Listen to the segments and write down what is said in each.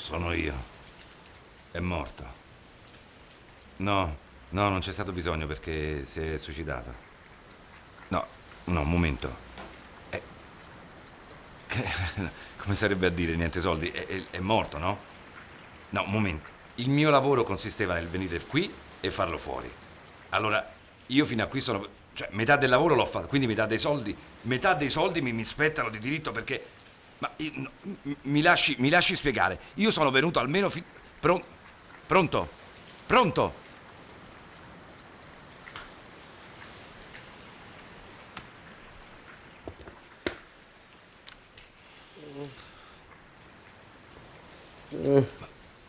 Sono io. È morto. No, no, non c'è stato bisogno perché si è suicidato. No, no, un momento. È- che- come sarebbe a dire niente soldi? È morto, no? No, un momento. Il mio lavoro consisteva nel venire qui e farlo fuori. Allora, io fino a qui sono... Cioè, metà del lavoro l'ho fatto, quindi metà dei soldi mi spettano di diritto perché... Ma no, mi lasci spiegare. Io sono venuto almeno pronto? Pronto?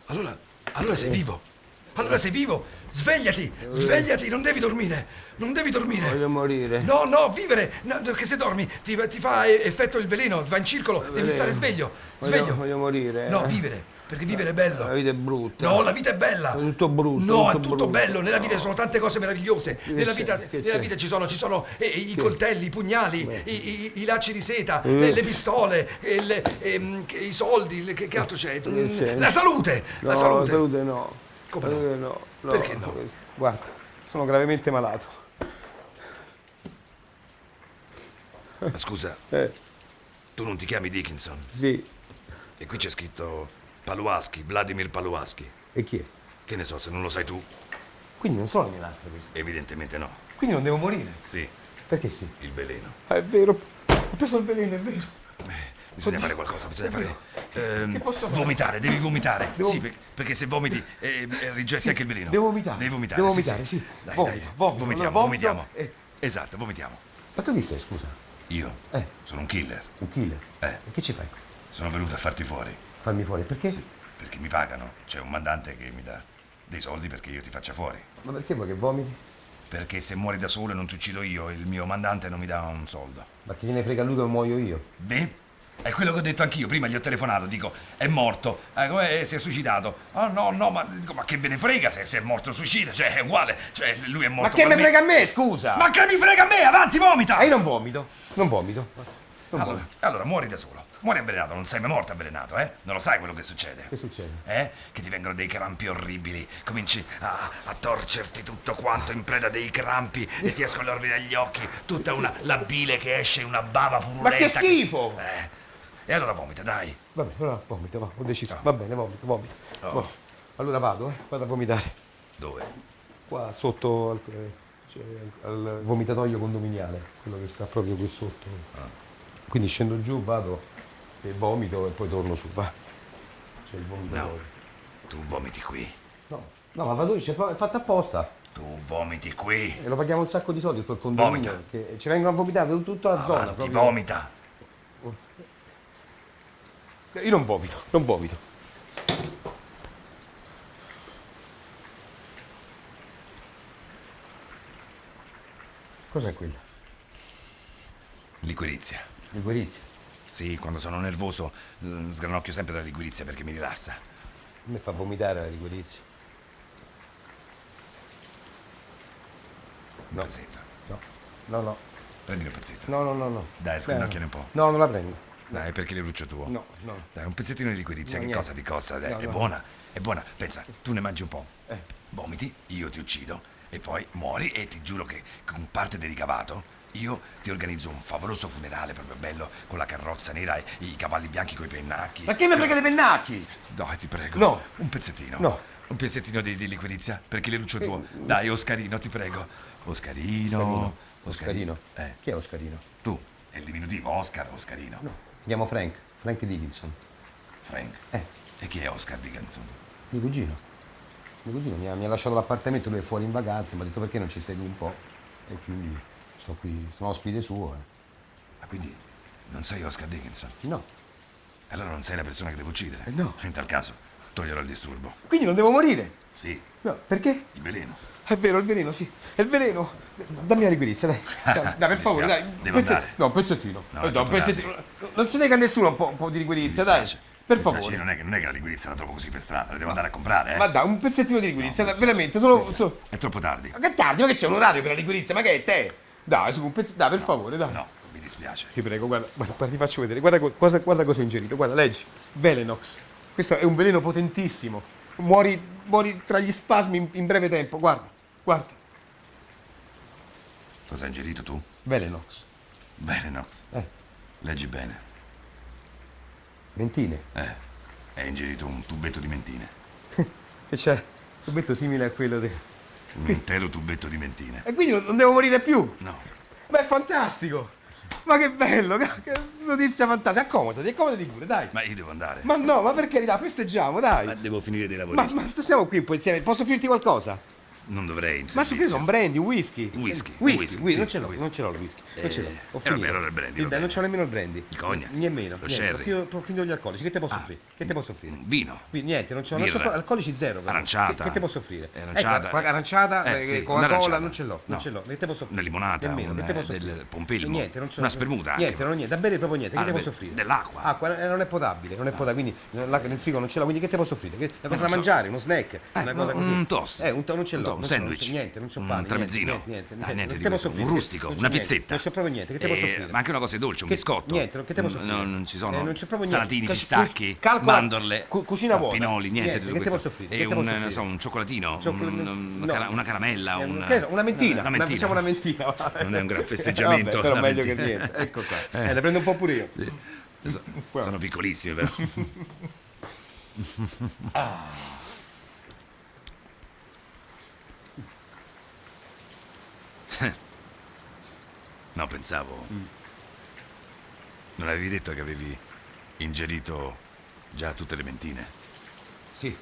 Allora, allora sei vivo. Allora sei vivo. Svegliati, svegliati, non devi dormire. Non devi dormire. Voglio morire. No, no, vivere. No, che se dormi ti fa effetto il veleno, va in circolo, devi stare sveglio. Sveglio. Voglio morire. No, vivere, perché vivere è bello. La vita è brutta. No, la vita è bella. È tutto brutto. No, è tutto brutto. bello. Nella vita ci sono tante cose meravigliose. Nella vita c'è? ci sono i coltelli, i pugnali, i lacci di seta, le pistole, i soldi. Che altro c'è? c'è? La salute! No, La salute! la salute no. Come La no? salute no. Perché no? Guarda, sono gravemente malato. Scusa, Eh, tu non ti chiami Dickinson? sì. E qui c'è scritto Paluaschi, Vladimir Paluaschi. E chi è? Che ne so, se non lo sai tu, Quindi non sono le mie lastre queste. evidentemente no. Quindi non devo morire. Sì, Perché sì? il veleno. Ah, è vero. Ho preso il veleno, è vero. Bisogna fare qualcosa, bisogna fare... Che posso fare? Vomitare, devi vomitare. Devo- Sì, perché se vomiti rigetti Sì, anche il veleno. devo vomitare. Devi vomitare, Devo sì, vomitare, sì. Dai, Vomito, dai. vomito. Vomitiamo, Allora, vomito, vomitiamo. Esatto, vomitiamo. Ma tu chi sei, scusa? Io sono un killer. Un killer? Eh. E che ci fai qui? Sono venuto a farti fuori. Farmi fuori, perché? Perché mi pagano. C'è un mandante che mi dà dei soldi perché io ti faccia fuori. Ma perché vuoi che vomiti? Perché se muori da solo e non ti uccido io, il mio mandante non mi dà un soldo. Ma chi gliene frega a lui che muoio io? Beh, è quello che ho detto anch'io. Prima gli ho telefonato, dico, è morto. Si è suicidato. Ah no, no, ma dico, ma che ve ne frega se è morto suicida? Cioè, è uguale. Cioè, lui è Ma morto. che per me frega a me, scusa? Ma che mi frega a me? Avanti, vomita! Io non vomito. Non vomito. Non vomito. Allora, muori da solo. Muori avvelenato, non sei mai morto avvelenato, eh? Non lo sai quello che succede. Che succede? Che ti vengono dei crampi orribili, cominci a torcerti tutto quanto in preda dei crampi e ti escono le orbite dagli occhi, la bile che esce, una bava purulenta. Ma che schifo! E allora vomita, dai. Vabbè, allora vomito, va, ho deciso. Va bene, vomito. Oh. Boh. Allora vado a vomitare. Dove? Qua sotto al vomitatoio condominiale, quello che sta proprio qui sotto. Quindi scendo giù, vado e vomito e poi torno su, va. C'è il No. vomitatoio. Tu vomiti qui. No, ma vado lì, è fatto apposta. Tu vomiti qui. E lo paghiamo un sacco di soldi per il condominio. Vomita. Che ci vengono a vomitare da tutta la zona. Avanti, Proprio. vomita. Io non vomito. Cos'è quella? Liquirizia. Liquirizia. Sì, quando sono nervoso sgranocchio sempre la liquirizia perché mi rilassa. Mi fa vomitare la liquirizia. Un pezzetto. No. Prendi un pezzetto. No. Dai, sgranocchiane un po'. No, non la prendo. Dai, perché le brucio tuo? No. Dai, un pezzettino di liquirizia, No, che niente. cosa ti costa? Dai, No, è no. buona, è buona. Pensa, tu ne mangi un po', vomiti, io ti uccido e poi muori e ti giuro che con parte del ricavato io ti organizzo un favoloso funerale proprio bello con la carrozza nera e i cavalli bianchi coi pennacchi. Ma che mi frega dei pennacchi? Dai, ti prego. No. Un pezzettino. No. Un pezzettino di liquirizia, perché le lucio tuo. Dai, Oscarino, ti prego. Oscarino. Oscarino. Chi è Oscarino? Tu, è il diminutivo, Oscarino. No. Mi chiamo Frank Dickinson. Frank. E chi è Oscar Dickinson? Mio cugino mi ha lasciato l'appartamento, lui è fuori in vacanza, mi ha detto perché non ci stai tu un po'? E quindi sto qui, sono ospite suo. Ah, quindi non sei Oscar Dickinson? No. Allora non sei la persona che devo uccidere? No. In tal caso, toglierò il disturbo. Quindi non devo morire? Sì, No, perché? il veleno. È vero, il veleno, sì. È il veleno. Dammi la liquirizia, dai. Dai, per favore, dai. Devo andare. No, un pezzettino. No, Un troppo pezzettino. Non si nega a nessuno un po' di liquirizia, Mi dai. dispiace. Per Mi dispiace, favore. non è che la liquirizia la trovo così per strada, la devo andare a comprare, Ma dai, un pezzettino di liquirizia, No, dai, mi veramente, dispiace. solo... È troppo tardi. Ma che tardi, ma che c'è un orario per la liquirizia? Ma che è te? Dai, su, un pezzo... Dai, per favore, dai. No, mi dispiace. Ti prego, guarda, ti faccio vedere. Guarda cosa ho ingerito. Guarda, leggi. Velenox. Questo è un veleno potentissimo. Muori tra gli spasmi in breve tempo. Guarda, guarda. Cosa hai ingerito tu? Velenox. Velenox. Leggi bene. Mentine. Hai ingerito un tubetto di mentine. Che c'è un tubetto simile a quello di... Un intero tubetto di mentine. E quindi non devo morire più. No. Ma è fantastico. Ma che bello, che notizia fantastica. Accomodati pure, dai. Ma io devo andare. Ma no, ma per carità, festeggiamo, dai. Ma devo finire dei lavori. Ma stiamo qui un po' insieme. Posso offrirti qualcosa? Non dovrei in Ma su che sono un brandy, un whisky? Whisky, Whisky, sì, non ce l'ho, whisky. non ce l'ho il whisky. Non ce l'ho. Ho vabbè, finito. allora il brandy, va Dai, non bene. c'ho nemmeno il brandy. Il cognac. Nemmeno. Lo niente. sherry. Ho finito gli alcolici. Che te posso offrire? Che te posso offrire? Vino. Niente, non c'ho Birra. alcolici zero. però. Aranciata. Che te posso offrire? Aranciata. Ecco, aranciata, Sì, Coca-Cola, un'aranciata. non ce l'ho. Non No. ce l'ho. Che te posso offrire? Una limonata, Nemmeno. Che te posso del offrire? pompilmo. Niente, non ce l'ho. Una spremuta anche. Niente, non niente. Da bere proprio niente. Che Ah, te beh, posso offrire? dell'acqua. Acqua, non è potabile, non è potabile. Quindi nel frigo non ce l'ho. Quindi che te posso offrire? Una cosa non da so. mangiare, uno snack, una cosa così. un toast. Non ce l'ho. Un sandwich. Niente, non c'ho Un pane. tramezzino. Niente. Niente Che di te posso questo. offrire? Un rustico, Non c'è una niente, pizzetta. Non c'ho proprio niente. Che te posso offrire? Ma anche una cosa dolce, un Che- biscotto. Niente, che te posso offrire? Non ci sono Non c'è proprio niente. salatini, Cas- pistacchi, calcola- mandorle, cucina vuota. pinoli, niente Niente, di che tutto te questo. posso offrire? E Che te posso non offrire? so, un cioccolatino, No. una caramella, Che ne so, una mentina. Una mentina. Facciamo una mentina. Non è un gran festeggiamento. Vabbè, però la meglio mentina. che niente. Ecco qua. Ne prendo un po' pure io. Sono piccolissime però. No, pensavo. Non avevi detto che avevi ingerito già tutte le mentine? Sì.